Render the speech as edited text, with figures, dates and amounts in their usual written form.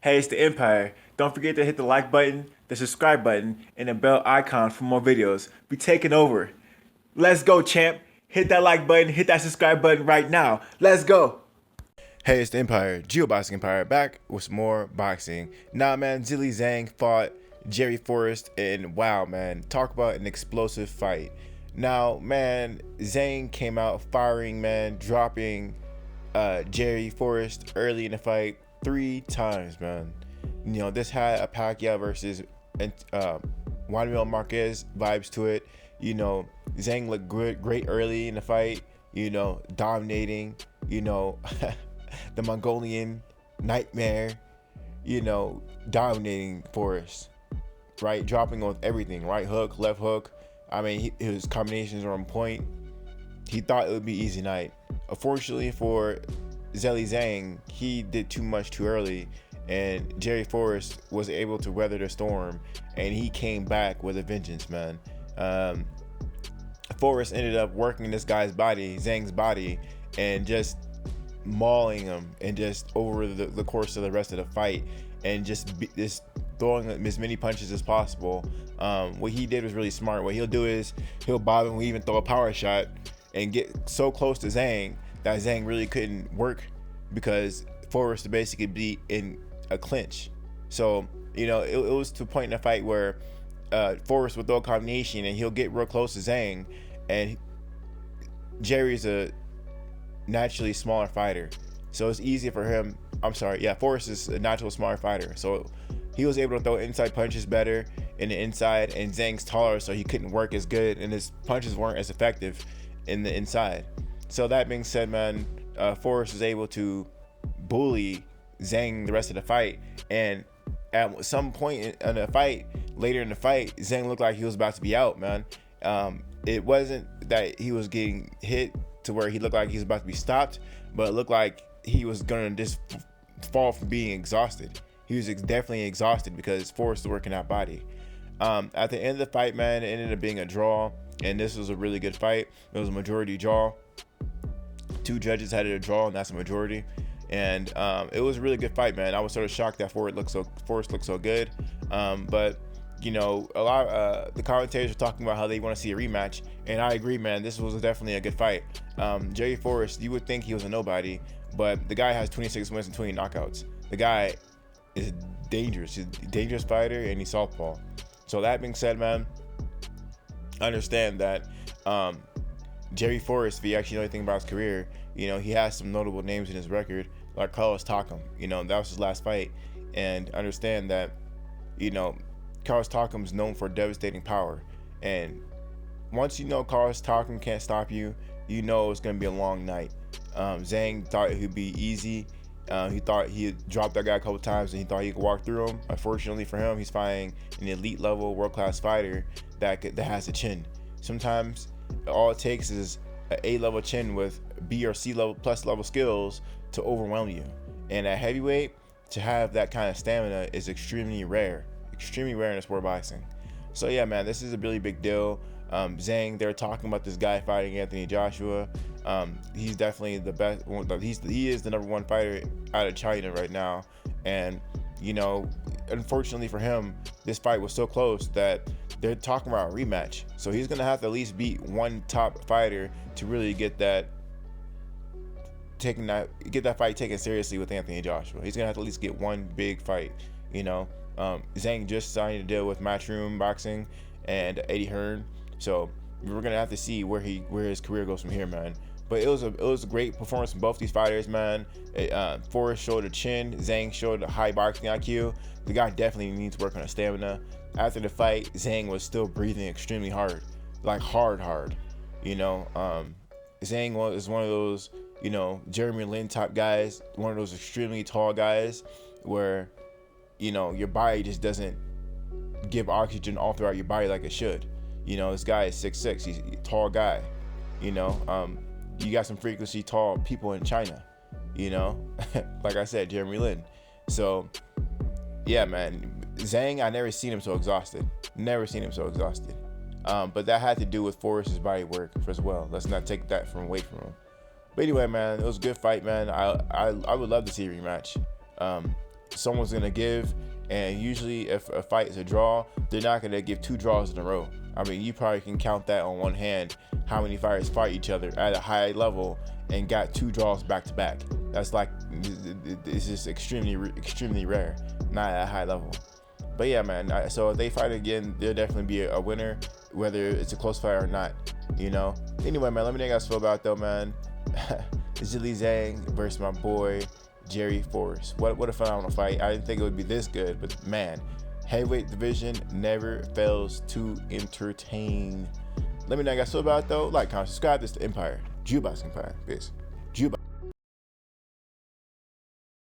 Hey, it's the Empire. Don't forget to hit the like button, the subscribe button, and the bell icon for more videos. We taking over. Let's go, champ. Hit that like button, hit that subscribe button right now. Let's go. Hey, it's the Empire, Geoboxing Empire, back with some more boxing. Nah, man, Zheli Zhang fought Jerry Forrest, and wow, man, talk about an explosive fight. Now, man, Zhang came out firing, man, dropping Jerry Forrest early in the fight 3 times, man. You know, this had a Pacquiao versus Juan Marquez vibes to it. You know, Zhang looked great early in the fight, dominating, the Mongolian nightmare, dominating Forrest, right? Dropping on everything, right hook, left hook. I mean, his combinations are on point. He thought it would be easy night. Unfortunately for Zheli Zhang, he did too much too early, and Jerry Forrest was able to weather the storm, and he came back with a vengeance, man. Forrest ended up working this guy's body, Zhang's body, and just mauling him, and just over the course of the rest of the fight, and just throwing as many punches as possible. What he did was really smart. What he'll do is he'll bob and weave and throw a power shot and get so close to Zhang that Zhang really couldn't work because Forrest would basically be in a clinch. So, it was to a point in the fight where Forrest would throw a combination and he'll get real close to Zhang, and Jerry's a naturally smaller fighter, so it's easy for him. Forrest is a natural smaller fighter, so he was able to throw inside punches better in the inside, and Zhang's taller, so he couldn't work as good, and his punches weren't as effective in the inside. So that being said, man, Forrest was able to bully Zhang the rest of the fight, and at some point in the fight, later in the fight, Zhang looked like he was about to be out, man. It wasn't that he was getting hit to where he looked like he was about to be stopped, but it looked like he was gonna just fall from being exhausted. He was definitely exhausted because Forrest was working that body. At the end of the fight, man, it ended up being a draw, and this was a really good fight. It was a majority draw. 2 judges had it a draw, and that's a majority. And it was a really good fight, man. I was sort of shocked that Forrest looked so good. But a lot the commentators were talking about how they want to see a rematch, and I agree, man. This was definitely a good fight. Jerry Forrest, you would think he was a nobody, but the guy has 26 wins and 20 knockouts. The guy is dangerous. He's a dangerous fighter, and he's southpaw. So that being said, man, understand that Jerry Forrest, if you actually know anything about his career, he has some notable names in his record, like Carlos Takam. That was his last fight, and understand that, Carlos Takam is known for devastating power, and once Carlos Takam can't stop you, it's going to be a long night. Zhang thought it would be easy. He thought he'd drop that guy a couple times, and he thought he could walk through him. Unfortunately for him, he's fighting an elite level, world-class fighter that has a chin. Sometimes all it takes is an A-level chin with B or C level plus level skills to overwhelm you. And at heavyweight, to have that kind of stamina is extremely rare in the sport of boxing. So yeah, man, this is a really big deal. Zhang, they're talking about this guy fighting Anthony Joshua. He's definitely the best. He is the number 1 fighter out of China right now. And unfortunately for him, this fight was so close that they're talking about a rematch. So he's gonna have to at least beat one top fighter to really get that fight taken seriously with Anthony Joshua. He's gonna have to at least get one big fight. Zhang just signed a deal with Matchroom Boxing and Eddie Hearn, so we're gonna have to see where his career goes from here, man. But it was a great performance from both these fighters, man. Forrest showed a chin, Zhang showed a high boxing IQ. The guy definitely needs to work on his stamina. After the fight, Zhang was still breathing extremely hard, like hard. Zhang is one of those, Jeremy Lin type guys, one of those extremely tall guys where your body just doesn't give oxygen all throughout your body like it should. This guy is 6'6", he's a tall guy. You got some frequency tall people in China, like I said, Jeremy Lin. So yeah, man, Zhang, I never seen him so exhausted. But that had to do with Forrest's body work as well. Let's not take that away from him. But anyway, man, it was a good fight, man. I would love to see a rematch. someone's gonna give, and usually if a fight is a draw, they're not gonna give 2 draws in a row. I mean, you probably can count that on one hand how many fighters fight each other at a high level and got 2 draws back to back. That's like, it's just extremely rare, not at a high level. But yeah, man, so if they fight again, there'll definitely be a winner, whether it's a close fight or not, you know. Anyway, man, let me know how you guys feel about it, though, man. Zheli Zhang versus my boy Jerry Forrest. What a phenomenal fight. I didn't think it would be this good, but man, heavyweight division never fails to entertain. Let me know how you guys feel about it, though. Like, comment, subscribe. This is the Empire. Jukebox Empire. Peace.